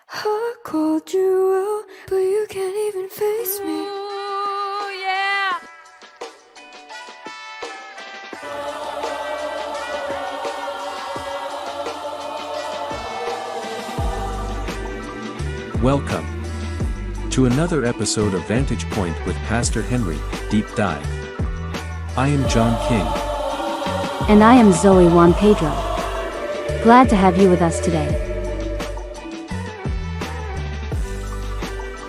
I called you out, but you can't even face me. Ooh, yeah. Welcome to another episode of Vantage Point with Pastor Henry, Deep Dive. I am John King. And I am Zoe Juan Pedro. Glad to have you with us today.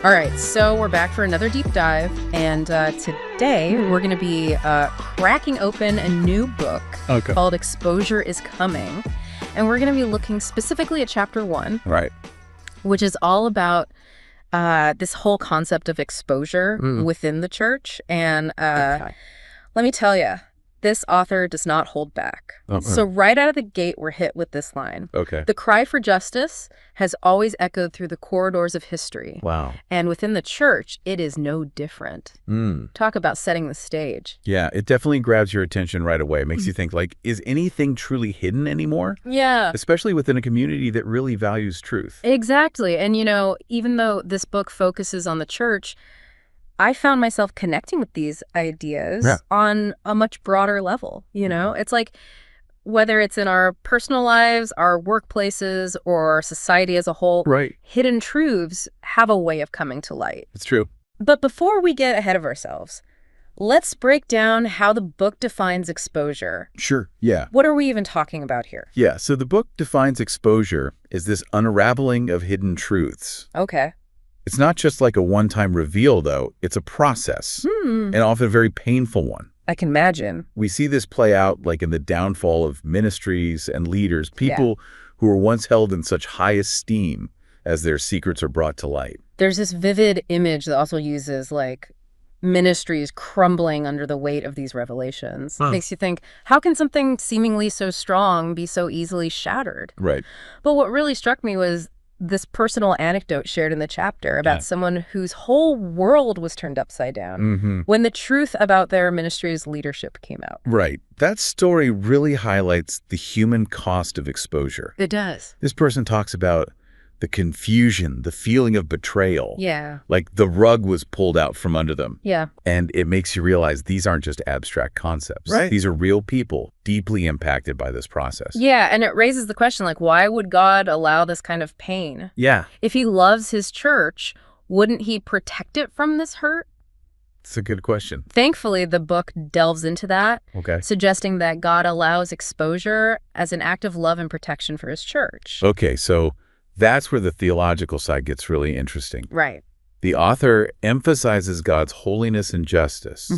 All right, so we're back for another deep dive, and today we're going to be cracking open a new book called Exposure is Coming, and we're going to be looking specifically at chapter 1, right, which is all about this whole concept of exposure within the church. And let me tell you, this author does not hold back. So right out of the gate, we're hit with this line. The cry for justice has always echoed through the corridors of history. Wow. And within the church, it is no different. Talk about setting the stage. Yeah, it definitely grabs your attention right away. It makes you think, like, is anything truly hidden anymore? Yeah. Especially within a community that really values truth. Exactly. And, you know, even though this book focuses on the church, I found myself connecting with these ideas on a much broader level. You know, it's like whether it's in our personal lives, our workplaces, or society as a whole, hidden truths have a way of coming to light. It's true. But before we get ahead of ourselves, let's break down how the book defines exposure. Sure, yeah. What are we even talking about here? Yeah, so the book defines exposure as this unraveling of hidden truths. Okay. It's not just like a one-time reveal, though. It's a process, and often a very painful one. I can imagine. We see this play out like in the downfall of ministries and leaders, people who were once held in such high esteem as their secrets are brought to light. There's this vivid image that also uses like ministries crumbling under the weight of these revelations. Makes you think, how can something seemingly so strong be so easily shattered? Right. But what really struck me was this personal anecdote shared in the chapter about someone whose whole world was turned upside down when the truth about their ministry's leadership came out. Right. That story really highlights the human cost of exposure. It does. This person talks about the confusion, the feeling of betrayal. Yeah. Like the rug was pulled out from under them. Yeah. And it makes you realize these aren't just abstract concepts. Right. These are real people deeply impacted by this process. Yeah, and it raises the question, like, why would God allow this kind of pain? Yeah. If he loves his church, wouldn't he protect it from this hurt? It's a good question. Thankfully, the book delves into that, Okay. suggesting that God allows exposure as an act of love and protection for his church. Okay, so that's where the theological side gets really interesting. Right. The author emphasizes God's holiness and justice,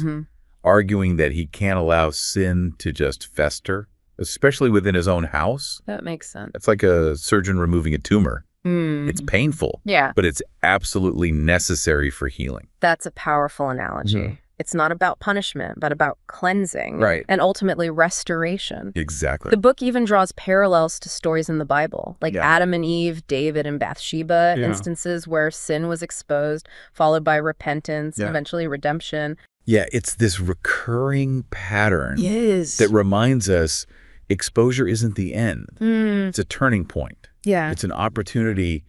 arguing that he can't allow sin to just fester, especially within his own house. That makes sense. It's like a surgeon removing a tumor. It's painful, but it's absolutely necessary for healing. That's a powerful analogy. It's not about punishment, but about cleansing and ultimately restoration. Exactly. The book even draws parallels to stories in the Bible, like Adam and Eve, David and Bathsheba, instances where sin was exposed, followed by repentance, eventually redemption. Yeah, it's this recurring pattern Yes. that reminds us exposure isn't the end. It's a turning point. Yeah. It's an opportunity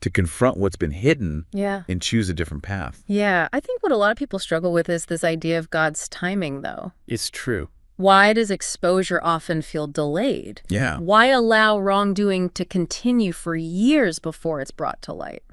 to confront what's been hidden Yeah. and choose a different path. Yeah. I think what a lot of people struggle with is this idea of God's timing, though. It's true. Why does exposure often feel delayed? Yeah. Why allow wrongdoing to continue for years before it's brought to light?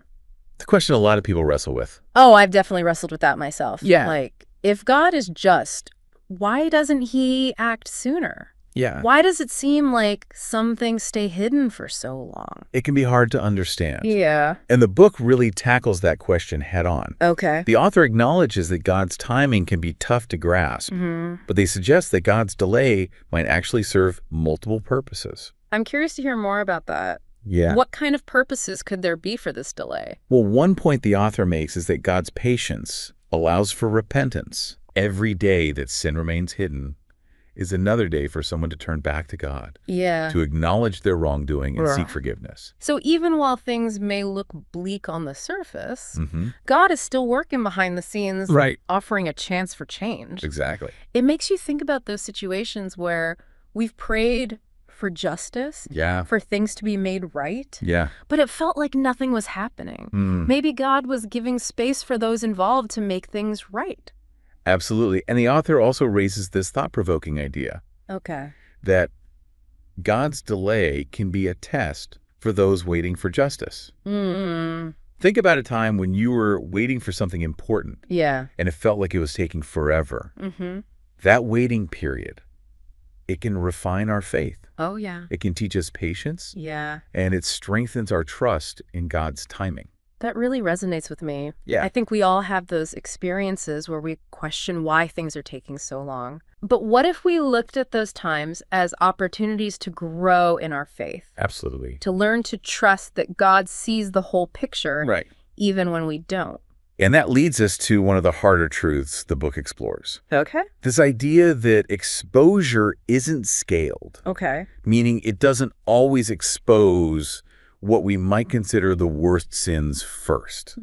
The question a lot of people wrestle with. Oh, I've definitely wrestled with that myself. Yeah. Like, if God is just, why doesn't he act sooner? Yeah. Why does it seem like some things stay hidden for so long? It can be hard to understand. Yeah. And the book really tackles that question head on. Okay. The author acknowledges that God's timing can be tough to grasp, but they suggest that God's delay might actually serve multiple purposes. I'm curious to hear more about that. Yeah. What kind of purposes could there be for this delay? Well, one point the author makes is that God's patience allows for repentance. Every day that sin remains hidden is another day for someone to turn back to God, Yeah. to acknowledge their wrongdoing and seek forgiveness. So even while things may look bleak on the surface, God is still working behind the scenes, offering a chance for change. Exactly. It makes you think about those situations where we've prayed for justice, Yeah. for things to be made right. Yeah. But it felt like nothing was happening. Maybe God was giving space for those involved to make things right. Absolutely. And the author also raises this thought-provoking idea Okay. that God's delay can be a test for those waiting for justice. Think about a time when you were waiting for something important Yeah. and it felt like it was taking forever. Mm-hmm. That waiting period, it can refine our faith. Oh, yeah. It can teach us patience, Yeah. and it strengthens our trust in God's timing. That really resonates with me. Yeah. I think we all have those experiences where we question why things are taking so long. But what if we looked at those times as opportunities to grow in our faith? Absolutely. To learn to trust that God sees the whole picture, Right. even when we don't. And that leads us to one of the harder truths the book explores. Okay. This idea that exposure isn't scaled, Okay. meaning it doesn't always expose what we might consider the worst sins first.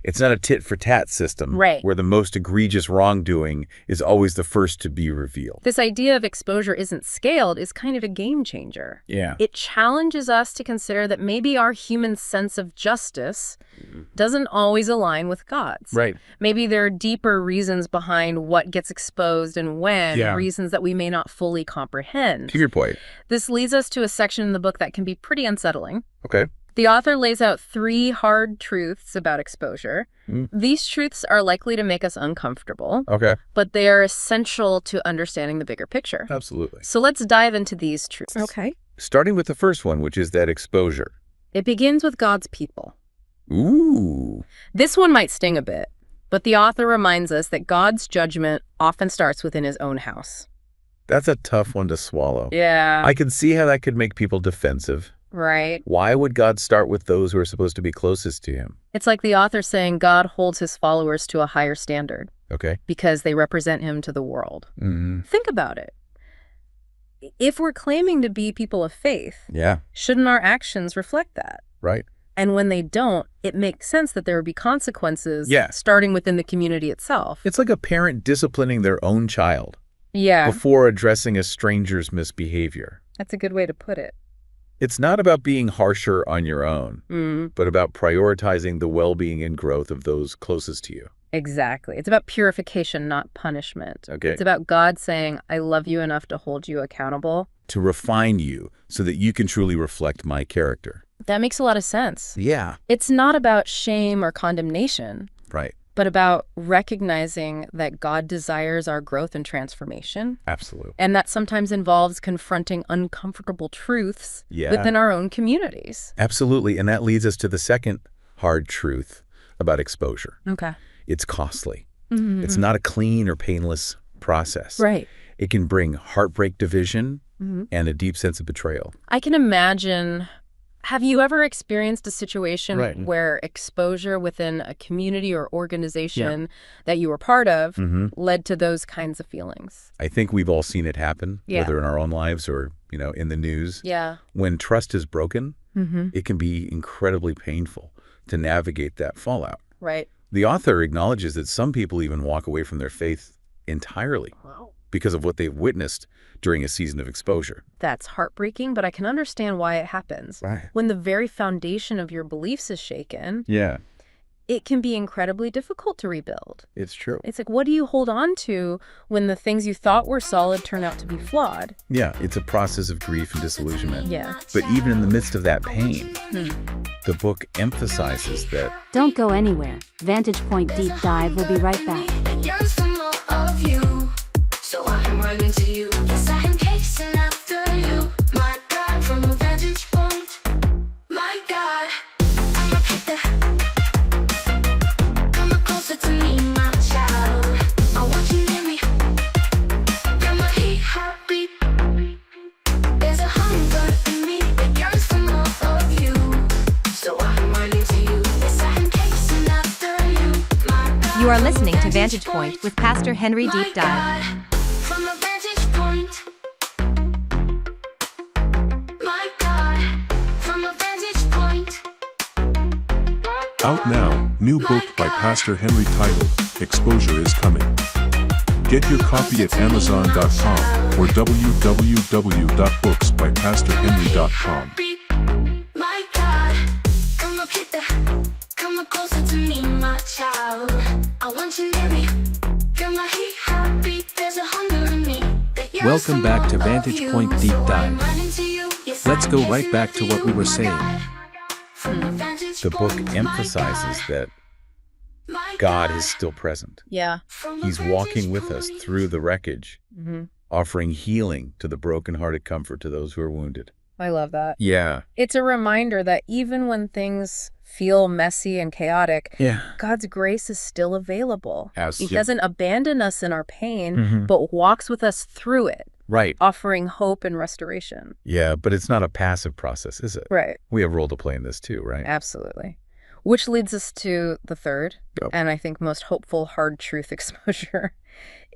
It's not a tit-for-tat system Right. where the most egregious wrongdoing is always the first to be revealed. This idea of exposure isn't scaled is kind of a game changer. Yeah. It challenges us to consider that maybe our human sense of justice doesn't always align with God's. Right. Maybe there are deeper reasons behind what gets exposed and when, Yeah. reasons that we may not fully comprehend. To your point. This leads us to a section in the book that can be pretty unsettling. Okay. The author lays out 3 hard truths about exposure. These truths are likely to make us uncomfortable, Okay. but they are essential to understanding the bigger picture. Absolutely. So let's dive into these truths. Okay. Starting with the first one, which is that exposure. It begins with God's people. Ooh. This one might sting a bit, but the author reminds us that God's judgment often starts within his own house. That's a tough one to swallow. Yeah. I can see how that could make people defensive. Right. Why would God start with those who are supposed to be closest to him? It's like the author saying God holds his followers to a higher standard Okay. because they represent him to the world. Mm-hmm. Think about it. If we're claiming to be people of faith, Yeah. shouldn't our actions reflect that? Right. And when they don't, it makes sense that there would be consequences Yeah. starting within the community itself. It's like a parent disciplining their own child Yeah, before addressing a stranger's misbehavior. that's a good way to put it. It's not about being harsher on your own, but about prioritizing the well-being and growth of those closest to you. Exactly. It's about purification, not punishment. Okay. It's about God saying, I love you enough to hold you accountable. To refine you so that you can truly reflect my character. That makes a lot of sense. Yeah. It's not about shame or condemnation, Right. but about recognizing that God desires our growth and transformation. Absolutely. And that sometimes involves confronting uncomfortable truths Yeah. within our own communities. Absolutely. And that leads us to the second hard truth about exposure. Okay. It's costly. It's not a clean or painless process. Right. It can bring heartbreak, division, and a deep sense of betrayal. I can imagine, have you ever experienced a situation Right. where exposure within a community or organization that you were part of led to those kinds of feelings? I think we've all seen it happen, Yeah. whether in our own lives or, in the news. Yeah. When trust is broken, it can be incredibly painful to navigate that fallout. Right. The author acknowledges that some people even walk away from their faith entirely because of what they've witnessed during a season of exposure. That's heartbreaking, but I can understand why it happens. Right. When the very foundation of your beliefs is shaken, Yeah, it can be incredibly difficult to rebuild. it's true. It's like, what do you hold on to when the things you thought were solid turn out to be flawed? Yeah, it's a process of grief and disillusionment. Yeah. But even in the midst of that pain, the book emphasizes that Don't go anywhere. Vantage Point Deep Dive will be right back. Yearns for more of you, so I am running to you. Yes, I am chasing after you. My God, from a vantage point. My God, I'm a pit come closer to me, my child. I want you near me. You're my heartbeat. There's a hunger in me that yearns for more of you, so I am running to you. Yes, I am chasing after you. My God, You are listening to Vantage Point with Pastor Henry my Deep Dive. God, from a vantage point. My God, from a vantage point. Out now, new book by Pastor Henry titled, Exposure is Coming. Get your copy at Amazon.com or www.booksbypastorhenry.com. My God, come closer to me, my child. I want you near me. You're my happy. There's a hunger in me. Welcome back to Vantage Point Deep Dive. Let's go right back to what we were saying. The book emphasizes that God is still present. Yeah. He's walking with us through the wreckage, offering healing to the brokenhearted, comfort to those who are wounded. I love that. Yeah. It's a reminder that even when things feel messy and chaotic, God's grace is still available. He doesn't abandon us in our pain, but walks with us through it. Right. Offering hope and restoration. Yeah, but it's not a passive process, is it? Right. We have a role to play in this too, right? Absolutely. Which leads us to the third, and I think most hopeful hard truth exposure,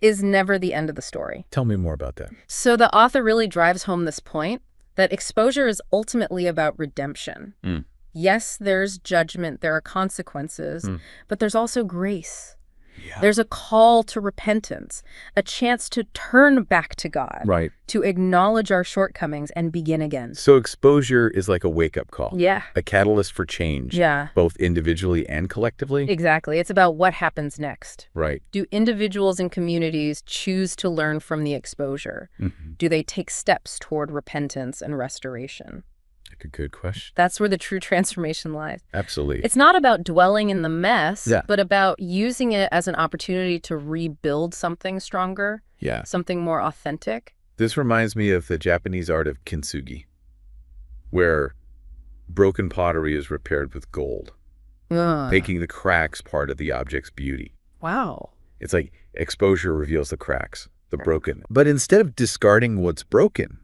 is never the end of the story. Tell me more about that. So the author really drives home this point, that exposure is ultimately about redemption. Yes, there's judgment, there are consequences, but there's also grace. Yeah. There's a call to repentance, a chance to turn back to God, Right. to acknowledge our shortcomings and begin again. So exposure is like a wake-up call. Yeah. A catalyst for change. Yeah. Both individually and collectively. Exactly. It's about what happens next. Right. Do individuals and communities choose to learn from the exposure? Do they take steps toward repentance and restoration? A good question. That's where the true transformation lies. Absolutely. It's not about dwelling in the mess, Yeah. but about using it as an opportunity to rebuild something stronger, something more authentic. This reminds me of the Japanese art of kintsugi, where broken pottery is repaired with gold, making the cracks part of the object's beauty. Wow. It's like exposure reveals the cracks, the broken. But instead of discarding what's broken,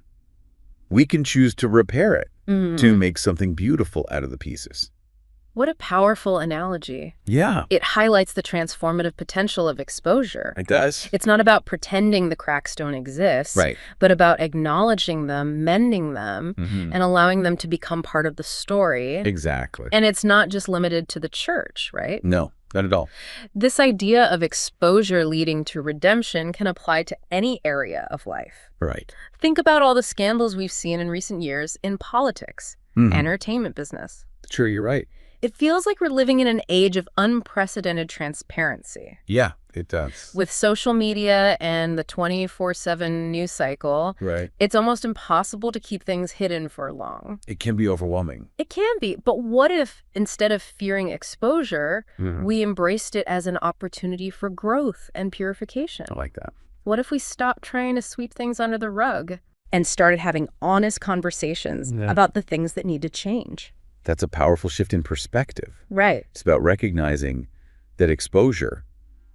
we can choose to repair it, to make something beautiful out of the pieces. What a powerful analogy. Yeah. It highlights the transformative potential of exposure. It does. It's not about pretending the cracks don't exist, Right. but about acknowledging them, mending them, and allowing them to become part of the story. Exactly. And it's not just limited to the church, right? No, not at all. This idea of exposure leading to redemption can apply to any area of life. Right. Think about all the scandals we've seen in recent years in politics, entertainment business. Sure, you're right. It feels like we're living in an age of unprecedented transparency. Yeah, it does. With social media and the 24/7 news cycle, Right. it's almost impossible to keep things hidden for long. It can be overwhelming. It can be, but what if instead of fearing exposure, we embraced it as an opportunity for growth and purification? I like that. What if we stopped trying to sweep things under the rug and started having honest conversations about the things that need to change? That's a powerful shift in perspective. Right. It's about recognizing that exposure,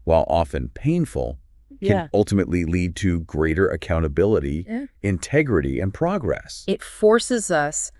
while often painful, can ultimately lead to greater accountability, integrity, and progress. It forces us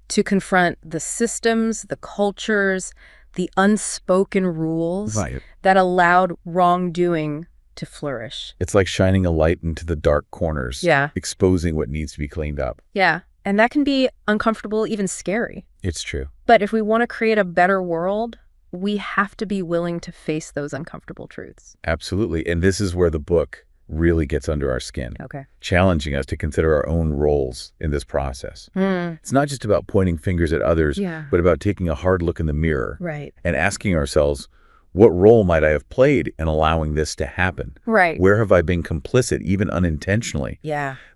to confront the systems, the cultures, the unspoken rules that allowed wrongdoing to flourish. It's like shining a light into the dark corners, exposing what needs to be cleaned up. Yeah. And that can be uncomfortable, even scary. It's true. But if we want to create a better world, we have to be willing to face those uncomfortable truths. Absolutely. And this is where the book really gets under our skin, challenging us to consider our own roles in this process. It's not just about pointing fingers at others, but about taking a hard look in the mirror and asking ourselves, what role might I have played in allowing this to happen? Where have I been complicit, even unintentionally?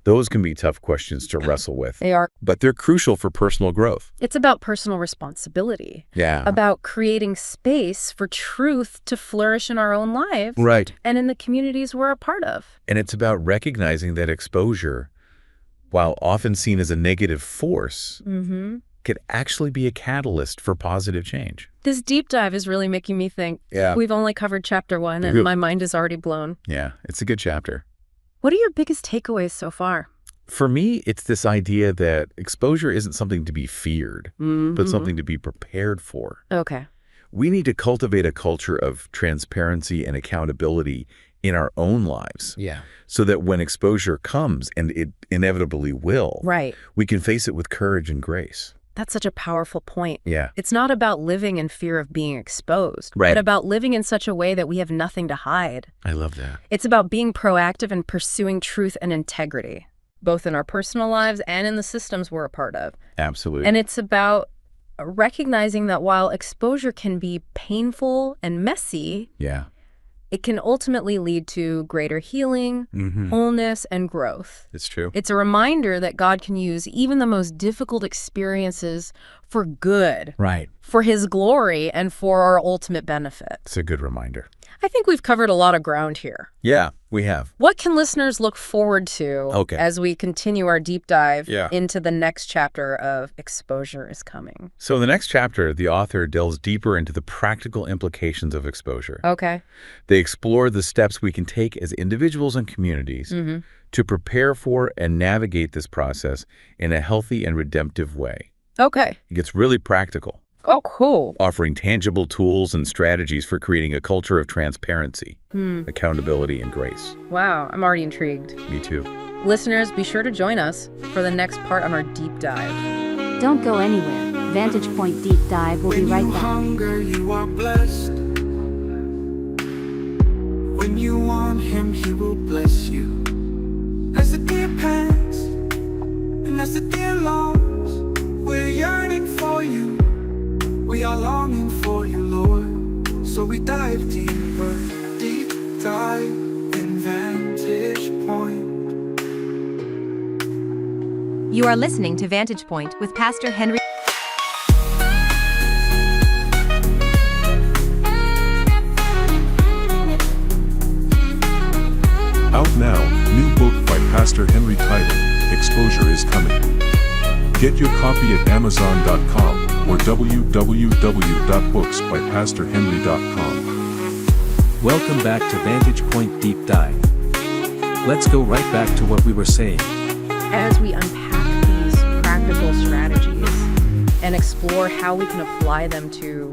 Those can be tough questions to wrestle with. They are. But they're crucial for personal growth. It's about personal responsibility. About creating space for truth to flourish in our own lives. And in the communities we're a part of. And it's about recognizing that exposure, while often seen as a negative force, could actually be a catalyst for positive change. This deep dive is really making me think. We've only covered chapter 1 and my mind is already blown. Yeah, it's a good chapter. What are your biggest takeaways so far? For me, it's this idea that exposure isn't something to be feared, but something to be prepared for. We need to cultivate a culture of transparency and accountability in our own lives. So that when exposure comes, and it inevitably will, we can face it with courage and grace. That's such a powerful point. Yeah. It's not about living in fear of being exposed, Right. but about living in such a way that we have nothing to hide. I love that. It's about being proactive and pursuing truth and integrity, both in our personal lives and in the systems we're a part of. Absolutely. And it's about recognizing that while exposure can be painful and messy, Yeah. it can ultimately lead to greater healing, wholeness, and growth. It's true. It's a reminder that God can use even the most difficult experiences for good, Right. for His glory, and for our ultimate benefit. It's a good reminder. I think we've covered a lot of ground here. Yeah, we have. What can listeners look forward to Okay. as we continue our deep dive Yeah. into the next chapter of Exposure is Coming? So in the next chapter, the author delves deeper into the practical implications of exposure. Okay. They explore the steps we can take as individuals and communities to prepare for and navigate this process in a healthy and redemptive way. Okay. It gets really practical, Oh, cool. offering tangible tools and strategies for creating a culture of transparency, accountability, and grace. Wow, I'm already intrigued. Me too. Listeners, be sure to join us for the next part on our deep dive. Don't go anywhere. Vantage Point Deep Dive will be When right you back. hunger, you are blessed. When you want Him, He will bless you. As the deer pants, and as the deer longs, we're yearning for you. We are longing for you, Lord. So we dive deeper, deep dive in Vantage Point. You are listening to Vantage Point with Pastor Henry. Out now, new book by Pastor Henry titled, Exposure is Coming. Get your copy at Amazon.com or www.booksbypastorhenry.com. Welcome back to Vantage Point Deep Dive. Let's go right back to what we were saying. As we unpack these practical strategies and explore how we can apply them to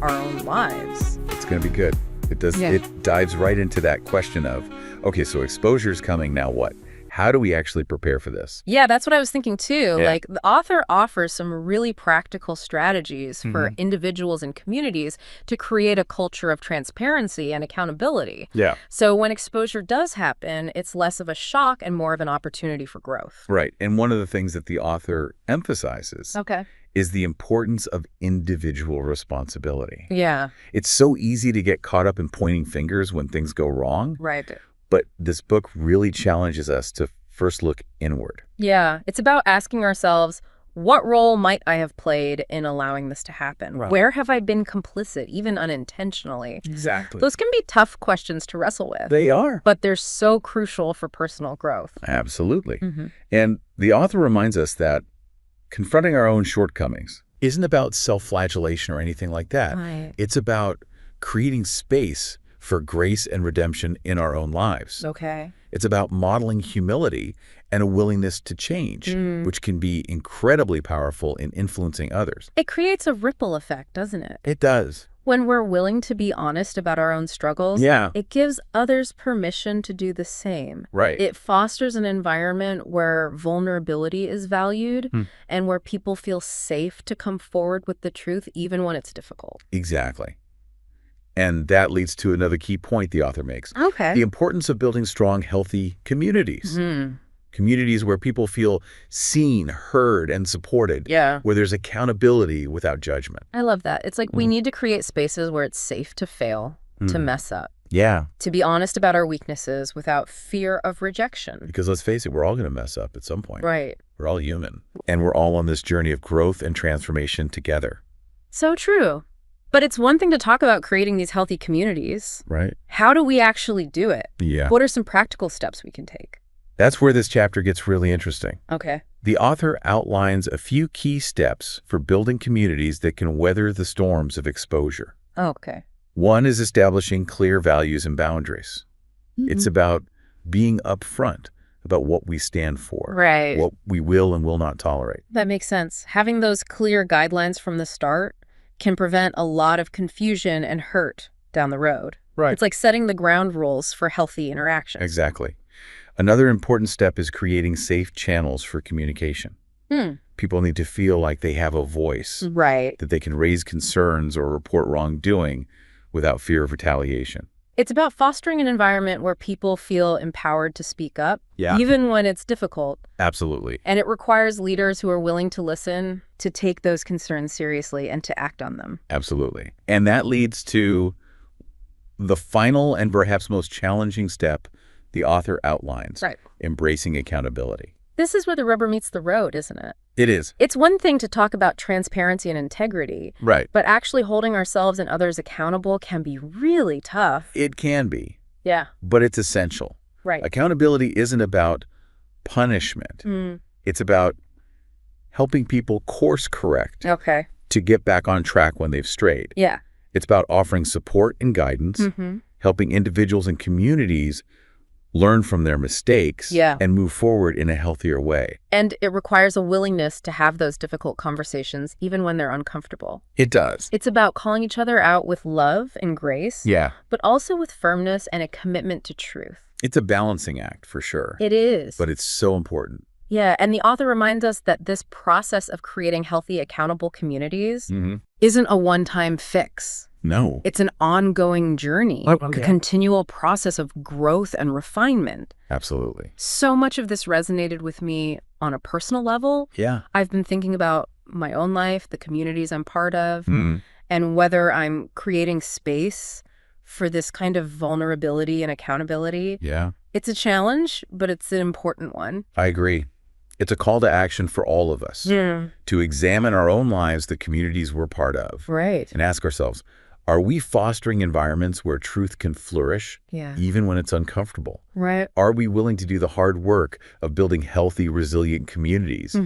our own lives. It's going to be good. It does. Yeah. It dives right into that question of, okay, so exposure is coming, now what? How do we actually prepare for this? Yeah, that's what I was thinking too. Yeah. Like, the author offers some really practical strategies for individuals and communities to create a culture of transparency and accountability. Yeah. So when exposure does happen, it's less of a shock and more of an opportunity for growth. Right. And one of the things that the author emphasizes Okay. is the importance of individual responsibility. Yeah, It's so easy to get caught up in pointing fingers when things go wrong, right. but this book really challenges us to first look inward. Yeah, it's about asking ourselves, what role might I have played in allowing this to happen? Right. Where have I been complicit, even unintentionally? Exactly. Those can be tough questions to wrestle with, They are. but they're so crucial for personal growth. Absolutely. And the author reminds us that confronting our own shortcomings isn't about self-flagellation or anything like that. Right. It's about creating space for grace and redemption in our own lives. Okay. It's about modeling humility and a willingness to change, which can be incredibly powerful in influencing others. It creates a ripple effect, doesn't it? It does. When we're willing to be honest about our own struggles, Yeah. it gives others permission to do the same. Right. It fosters an environment where vulnerability is valued and where people feel safe to come forward with the truth even when it's difficult. Exactly. And that leads to another key point the author makes. Okay. The importance of building strong, healthy communities. Communities where people feel seen, heard, and supported. Yeah. Where there's accountability without judgment. I love that. It's like we need to create spaces where it's safe to fail, to mess up, Yeah. to be honest about our weaknesses without fear of rejection. Because let's face it, we're all going to mess up at some point. Right. We're all human. And we're all on this journey of growth and transformation together. So true. But it's one thing to talk about creating these healthy communities. Right? How do we actually do it? Yeah. What are some practical steps we can take? That's where this chapter gets really interesting. Okay. The author outlines a few key steps for building communities that can weather the storms of exposure. Okay. One is establishing clear values and boundaries. It's about being upfront about what we stand for, Right. what we will and will not tolerate. That makes sense. Having those clear guidelines from the start can prevent a lot of confusion and hurt down the road. Right. It's like setting the ground rules for healthy interactions. Exactly. Another important step is creating safe channels for communication. People need to feel like they have a voice. Right. That they can raise concerns or report wrongdoing without fear of retaliation. It's about fostering an environment where people feel empowered to speak up, Yeah. even when it's difficult. Absolutely. And it requires leaders who are willing to listen, to take those concerns seriously, and to act on them. Absolutely. And that leads to the final and perhaps most challenging step the author outlines. Right. Embracing accountability. This is where the rubber meets the road, isn't it? It is. It's one thing to talk about transparency and integrity. Right. But actually holding ourselves and others accountable can be really tough. It can be. Yeah. But it's essential. Right. Accountability isn't about punishment. It's about helping people course correct Okay. to get back on track when they've strayed. Yeah. It's about offering support and guidance, helping individuals and communities learn from their mistakes and move forward in a healthier way. And it requires a willingness to have those difficult conversations, even when they're uncomfortable. It does. It's about calling each other out with love and grace, Yeah. but also with firmness and a commitment to truth. It's a balancing act for sure. It is. But it's so important. Yeah, and the author reminds us that this process of creating healthy, accountable communities isn't a one-time fix. No. It's an ongoing journey, a continual process of growth and refinement. Absolutely. So much of this resonated with me on a personal level. Yeah. I've been thinking about my own life, the communities I'm part of, and whether I'm creating space for this kind of vulnerability and accountability. Yeah. It's a challenge, but it's an important one. I agree. It's a call to action for all of us to examine our own lives, the communities we're part of, Right. and ask ourselves, are we fostering environments where truth can flourish, even when it's uncomfortable? Right. Are we willing to do the hard work of building healthy, resilient communities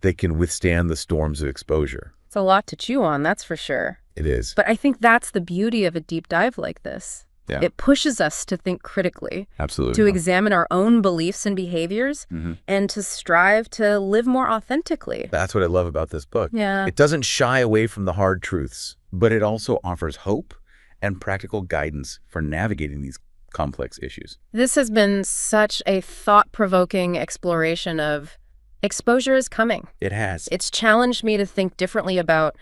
that can withstand the storms of exposure? It's a lot to chew on, that's for sure. It is. But I think that's the beauty of a deep dive like this. Yeah. It pushes us to think critically, Absolutely. to examine our own beliefs and behaviors, and to strive to live more authentically. That's what I love about this book. Yeah. It doesn't shy away from the hard truths, but it also offers hope and practical guidance for navigating these complex issues. This has been such a thought-provoking exploration of exposure is coming. It has. It's challenged me to think differently about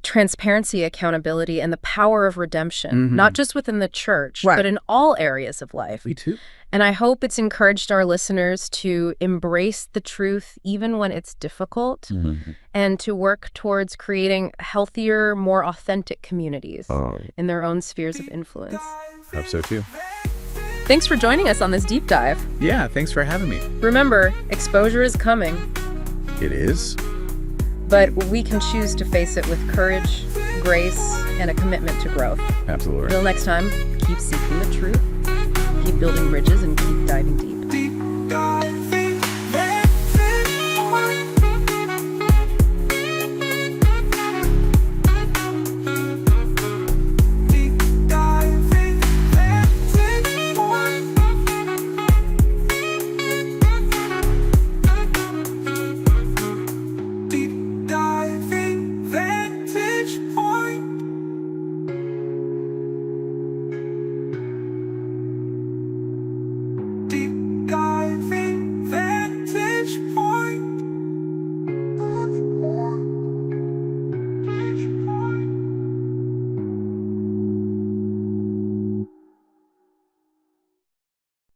transparency, accountability, and the power of redemption, not just within the church, but in all areas of life. Me too. And I hope it's encouraged our listeners to embrace the truth even when it's difficult, and to work towards creating healthier, more authentic communities in their own spheres of influence. Hope so too. Thanks for joining us on this deep dive. Yeah, thanks for having me. Remember, exposure is coming, It is. but we can choose to face it with courage, grace, and a commitment to growth. Absolutely. Until next time, keep seeking the truth, keep building bridges, and keep diving deep.